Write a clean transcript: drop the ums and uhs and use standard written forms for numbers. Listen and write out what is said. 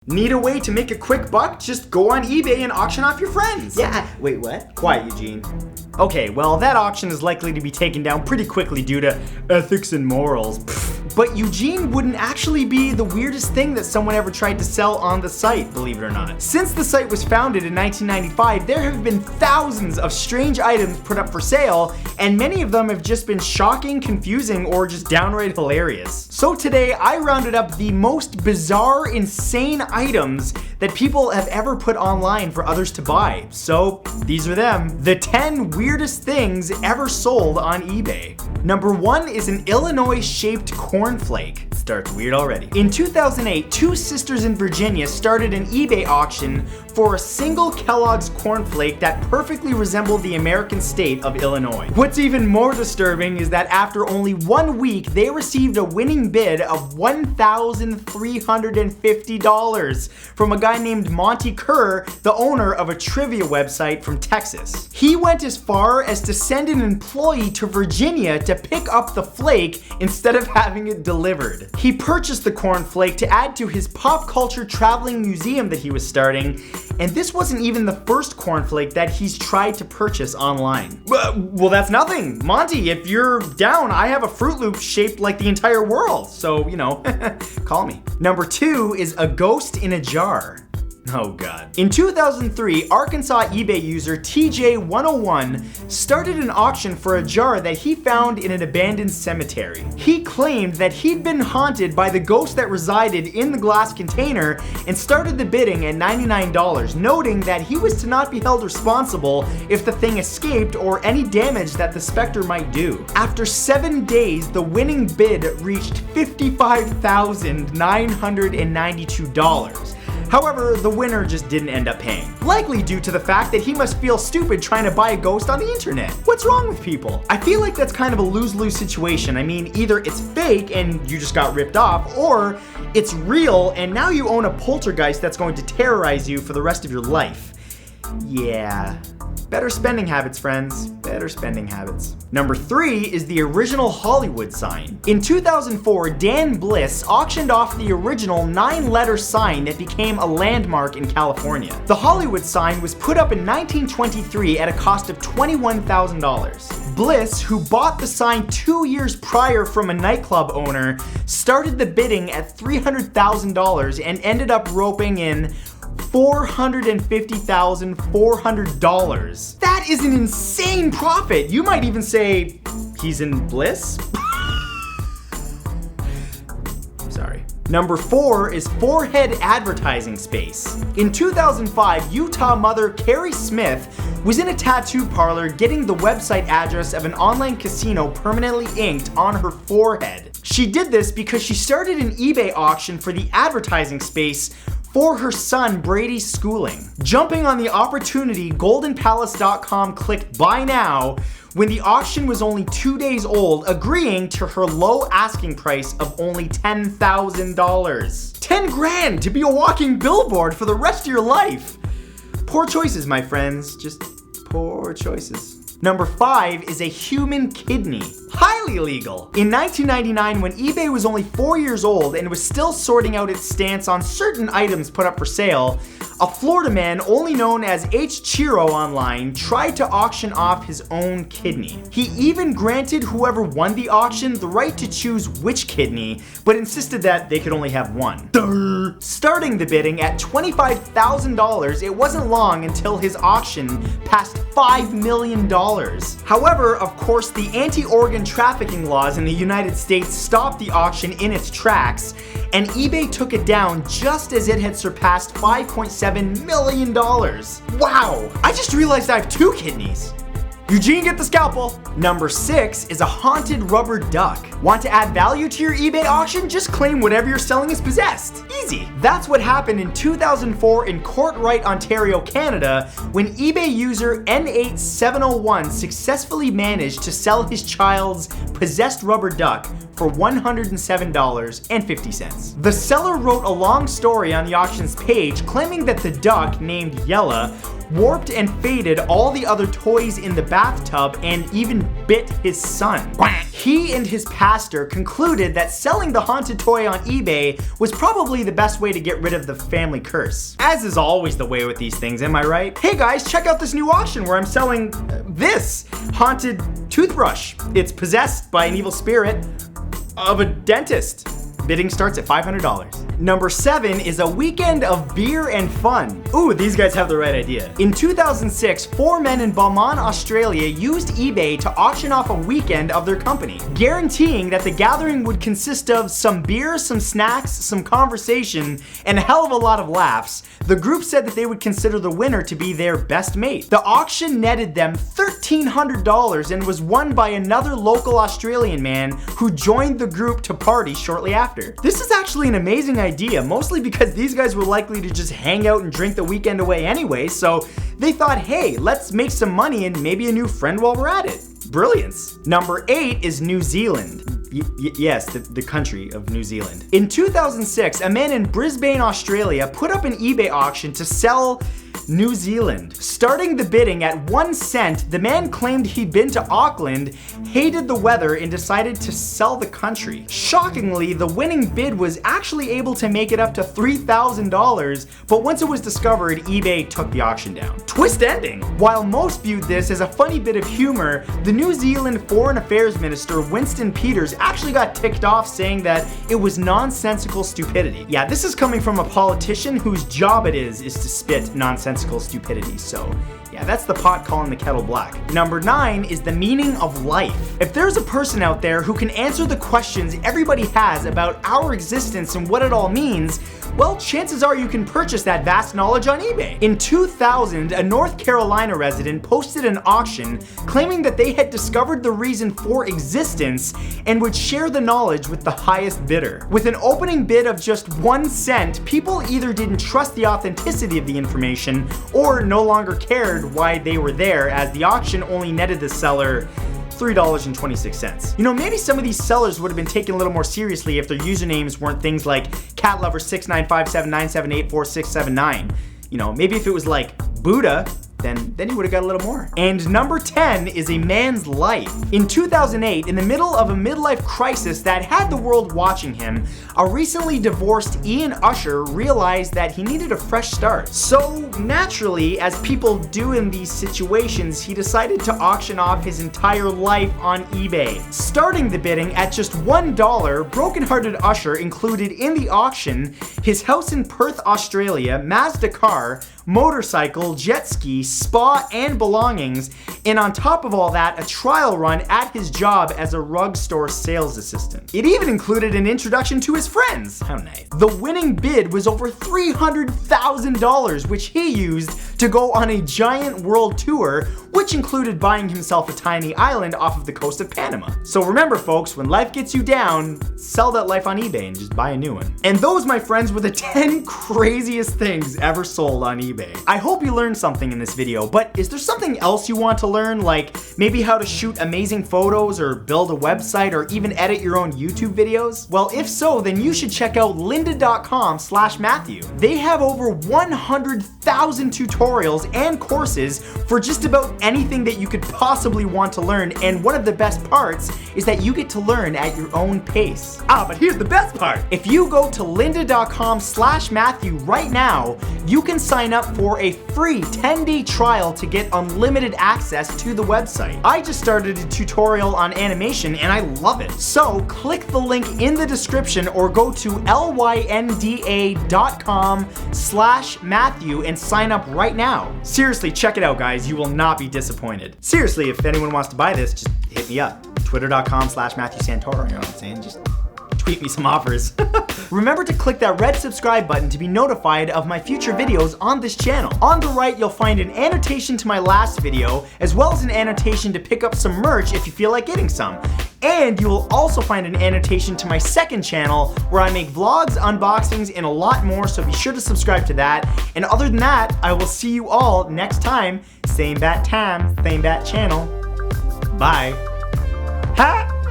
Need a way to make a quick buck? Just go on eBay and auction off your friends. Yeah, wait, what? Quiet, Eugene. Okay, well, that auction is likely to be taken down pretty quickly due to ethics and morals. But Eugene wouldn't actually be the weirdest thing that someone ever tried to sell on the site, believe it or not. Since the site was founded in 1995, there have been thousands of strange items put up for sale, and many of them have just been shocking, confusing, or just downright hilarious. So today, I rounded up the most bizarre, insane items that people have ever put online for others to buy. So these are them. The 10 weirdest things ever sold on eBay. Number 1 is an Illinois-shaped cornflake. Starts weird already. In 2008, two sisters in Virginia started an eBay auction for a single Kellogg's cornflake that perfectly resembled the American state of Illinois. What's even more disturbing is that after only 1 week, they received a winning bid of $1,350 from a guy named Monty Kerr, the owner of a trivia website from Texas. He went as far as to send an employee to Virginia to pick up the flake instead of having it delivered. He purchased the cornflake to add to his pop culture traveling museum that he was starting, and this wasn't even the first cornflake that he's tried to purchase online. Well, that's nothing. Monty, if you're down, I have a Fruit Loop shaped like the entire world, so, you know, call me. Number 2 is a ghost in a jar. Oh god. In 2003, Arkansas eBay user TJ101 started an auction for a jar that he found in an abandoned cemetery. He claimed that he'd been haunted by the ghost that resided in the glass container and started the bidding at $99, noting that he was to not be held responsible if the thing escaped or any damage that the specter might do. After 7 days, the winning bid reached $55,992. However, the winner just didn't end up paying. Likely due to the fact that he must feel stupid trying to buy a ghost on the internet. What's wrong with people? I feel like that's kind of a lose-lose situation. I mean, either it's fake and you just got ripped off, or it's real and now you own a poltergeist that's going to terrorize you for the rest of your life. Yeah. Better spending habits, friends. Better spending habits. Number 3 is the original Hollywood sign. In 2004, Dan Bliss auctioned off the original 9-letter sign that became a landmark in California. The Hollywood sign was put up in 1923 at a cost of $21,000. Bliss, who bought the sign 2 years prior from a nightclub owner, started the bidding at $300,000 and ended up roping in $450,400. That is an insane profit. You might even say he's in bliss. Sorry. Number 4 is forehead advertising space. In 2005, Utah mother Carrie Smith was in a tattoo parlor getting the website address of an online casino permanently inked on her forehead. She did this because she started an eBay auction for the advertising space for her son Brady's schooling. Jumping on the opportunity, goldenpalace.com clicked buy now when the auction was only 2 days old, agreeing to her low asking price of only $10,000. 10 grand to be a walking billboard for the rest of your life. Poor choices, my friends, just poor choices. Number 5 is a human kidney. Highly illegal. In 1999, when eBay was only 4 years old and was still sorting out its stance on certain items put up for sale, a Florida man, only known as H. Chiro online, tried to auction off his own kidney. He even granted whoever won the auction the right to choose which kidney, but insisted that they could only have one. Starting the bidding at $25,000, it wasn't long until his auction passed $5 million. However, of course, the anti-organ trafficking laws in the United States stopped the auction in its tracks, and eBay took it down just as it had surpassed $5.7 million. Wow! I just realized I have 2 kidneys. Eugene, get the scalpel. Number 6 is a haunted rubber duck. Want to add value to your eBay auction? Just claim whatever you're selling is possessed. Easy. That's what happened in 2004 in Courtright, Ontario, Canada, when eBay user N8701 successfully managed to sell his child's possessed rubber duck for $107.50. The seller wrote a long story on the auction's page claiming that the duck, named Yella, warped and faded all the other toys in the bathtub, and even bit his son. He and his pastor concluded that selling the haunted toy on eBay was probably the best way to get rid of the family curse. As is always the way with these things, am I right? Hey guys, check out this new auction where I'm selling this haunted toothbrush. It's possessed by an evil spirit of a dentist. Bidding starts at $500. Number 7 is a weekend of beer and fun. Ooh, these guys have the right idea. In 2006, 4 men in Beaumont, Australia used eBay to auction off a weekend of their company, guaranteeing that the gathering would consist of some beer, some snacks, some conversation, and a hell of a lot of laughs. The group said that they would consider the winner to be their best mate. The auction netted them $1,300 and was won by another local Australian man who joined the group to party shortly after. This is actually an amazing idea, mostly because these guys were likely to just hang out and drink the weekend away anyway, so they thought, hey, let's make some money and maybe a new friend while we're at it. Brilliance. Number 8 is New Zealand. Yes, the country of New Zealand. In 2006, a man in Brisbane, Australia put up an eBay auction to sell New Zealand. Starting the bidding at 1 cent, the man claimed he'd been to Auckland, hated the weather, and decided to sell the country. Shockingly, the winning bid was actually able to make it up to $3,000, but once it was discovered, eBay took the auction down. Twist ending! While most viewed this as a funny bit of humor, the New Zealand Foreign Affairs Minister Winston Peters actually got ticked off, saying that it was nonsensical stupidity. Yeah, this is coming from a politician whose job it is to spit nonsensical stupidity, so yeah, that's the pot calling the kettle black. Number 9 is the meaning of life. If there's a person out there who can answer the questions everybody has about our existence and what it all means, well, chances are you can purchase that vast knowledge on eBay. In 2000, a North Carolina resident posted an auction claiming that they had discovered the reason for existence and would share the knowledge with the highest bidder. With an opening bid of just 1 cent, people either didn't trust the authenticity of the information or no longer cared why they were there, as the auction only netted the seller $3.26. You know, maybe some of these sellers would have been taken a little more seriously if their usernames weren't things like catlover695797846979. You know, maybe if it was like Buddha, then he would have got a little more. And number 10 is a man's life. In 2008, in the middle of a midlife crisis that had the world watching him, a recently divorced Ian Usher realized that he needed a fresh start. So naturally, as people do in these situations, he decided to auction off his entire life on eBay. Starting the bidding at just $1, brokenhearted Usher included in the auction his house in Perth, Australia, Mazda car, motorcycle, jet ski, spa, and belongings, and on top of all that, a trial run at his job as a rug store sales assistant. It even included an introduction to his friends. How nice. The winning bid was over $300,000, which he used to go on a giant world tour, which included buying himself a tiny island off of the coast of Panama. So remember folks, when life gets you down, sell that life on eBay and just buy a new one. And those, my friends, were the 10 craziest things ever sold on eBay. I hope you learned something in this video, but is there something else you want to learn, like maybe how to shoot amazing photos or build a website or even edit your own YouTube videos? Well, if so, then you should check out lynda.com/Matthew. They have over 100,000 tutorials and courses for just about anything that you could possibly want to learn, and one of the best parts is that you get to learn at your own pace. But here's the best part. If you go to lynda.com/Matthew right now, you can sign up for a free 10-day trial to get unlimited access to the website. I just started a tutorial on animation and I love it. So click the link in the description or go to lynda.com/Matthew and sign up right now. Seriously, check it out guys, you will not be disappointed. Seriously, if anyone wants to buy this, just hit me up. Twitter.com/Matthew Santoro, you know what I'm saying? Just tweet me some offers. Remember to click that red subscribe button to be notified of my future videos on this channel. On the right, you'll find an annotation to my last video, as well as an annotation to pick up some merch if you feel like getting some. And you will also find an annotation to my second channel where I make vlogs, unboxings, and a lot more, so be sure to subscribe to that. And other than that, I will see you all next time. Same bat time, same bat channel. Bye. Ha!